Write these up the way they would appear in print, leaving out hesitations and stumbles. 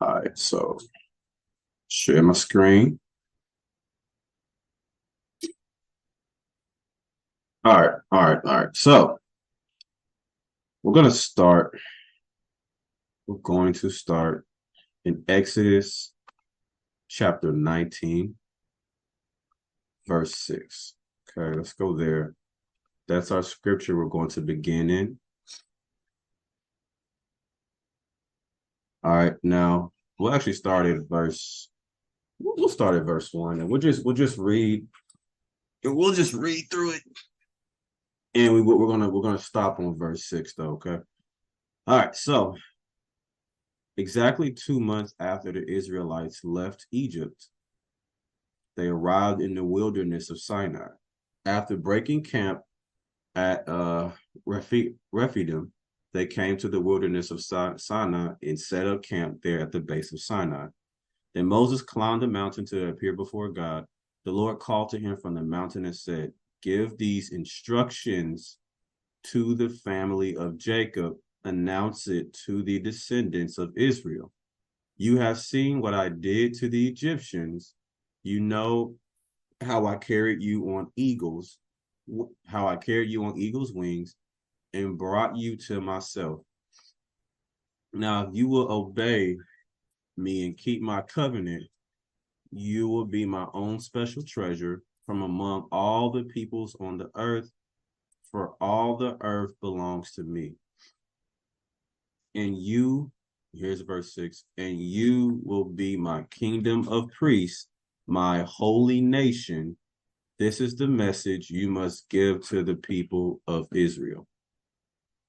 All right, so share my screen. All right. So we're going to start in Exodus chapter 19, verse 6. Okay, let's go there. That's our scripture we're going to begin in. All right, now we'll actually start at we'll start at verse 1, and we'll just read through it. And we're gonna stop on verse 6 though, okay? All right, so exactly 2 months after the Israelites left Egypt, they arrived in the wilderness of Sinai. After breaking camp at Rephidim, they came to the wilderness of Sinai and set up camp there at the base of Sinai. Then Moses climbed the mountain to appear before God. The Lord called to him from the mountain and said, "Give these instructions to the family of Jacob, announce it to the descendants of Israel. You have seen what I did to the Egyptians. You know how I carried you on eagle's wings and brought you to myself. Now, if you will obey me and keep my covenant, you will be my own special treasure from among all the peoples on the earth, for all the earth belongs to me. And you, here's verse 6, and you will be my kingdom of priests, my holy nation. This is the message you must give to the people of Israel."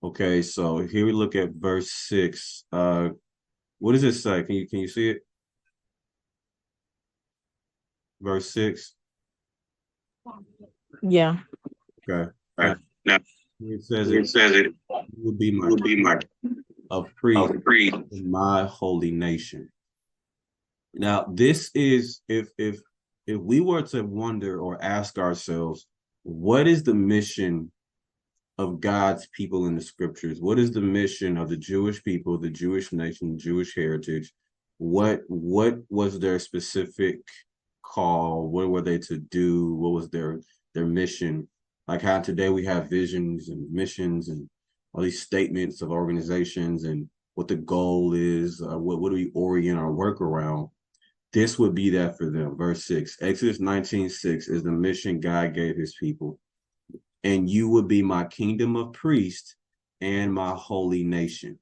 Okay, so here we look at verse 6. What does it say? Can you see it? Verse 6. Yeah. Okay. Right. Now It says it it says it will be my will be my of priest priest. in my holy nation. Now, this is if we were to wonder or ask ourselves, what is the mission of God's people in the scriptures? What is the mission of the Jewish people, the Jewish nation, Jewish heritage? What was their specific call? What were they to do? What was their mission? Like how today we have visions and missions and all these statements of organizations and what the goal is, what do we orient our work around? This would be that for them. Verse 6, Exodus 19:6 is the mission God gave his people. And you would be my kingdom of priests and my holy nation.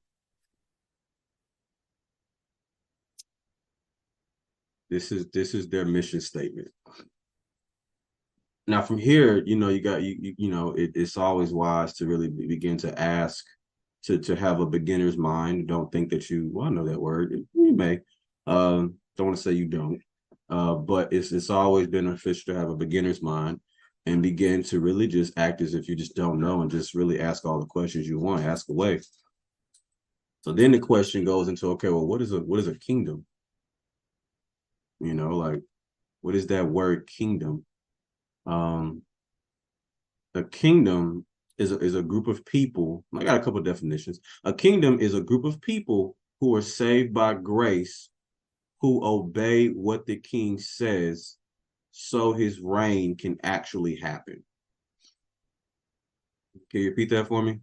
This is their mission statement. Now from here, it's always wise to really begin to ask, to have a beginner's mind. Don't think that I know that word. You may. Don't want to say you don't. But it's always beneficial to have a beginner's mind and begin to really just act as if you just don't know and just really ask all the questions you want, ask away. So then the question goes into, okay, well, what is a kingdom? Like, what is that word kingdom? Um, a kingdom is a group of people. I got a couple of definitions. A kingdom is a group of people who are saved by grace, who obey what the king says, so his reign can actually happen. Can you repeat that for me?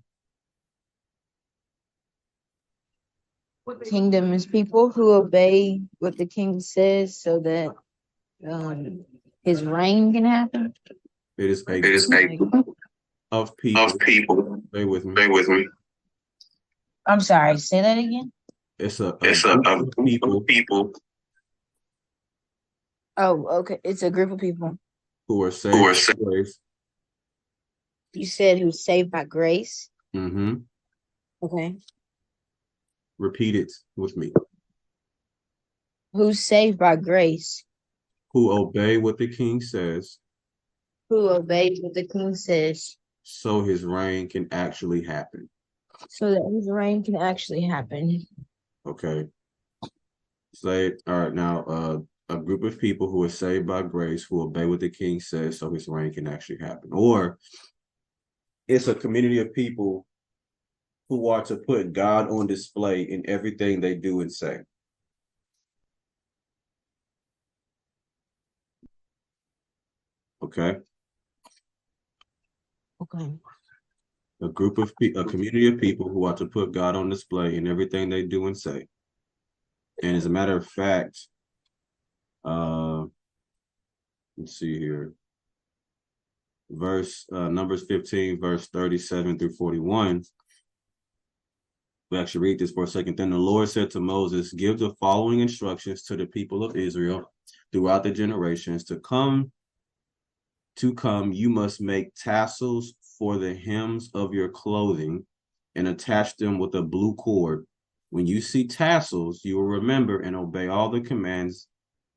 Kingdom is people who obey what the king says so that his reign can happen. It is a It is group a group of people. of people. Stay with me. Stay with me. I'm sorry, say that again. It's a It's group a of group people of people Oh, okay. It's a group of people. who are who saved are by grace. You said who's saved by grace. Mm-hmm. Okay. Repeat it with me. Who's saved by grace? Who obey what the king says, Who obeys what the king says so his reign can actually happen. so that his reign can actually happen. Okay. Say, all right, now a group of people who are saved by grace, who obey what the king says, so his reign can actually happen. Or it's a community of people who are to put God on display in everything they do and say. Okay. Okay. A community of people who are to put God on display in everything they do and say. And as a matter of fact, let's see here. Numbers 15, verse 37 through 41. We actually read this for a second. Then the Lord said to Moses, give the following instructions to the people of Israel throughout the generations. To come, you must make tassels for the hems of your clothing and attach them with a blue cord. When you see tassels, you will remember and obey all the commands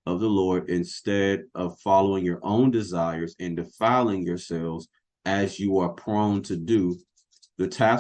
of the Lord instead of following your own desires and defiling yourselves as you are prone to do. The tassels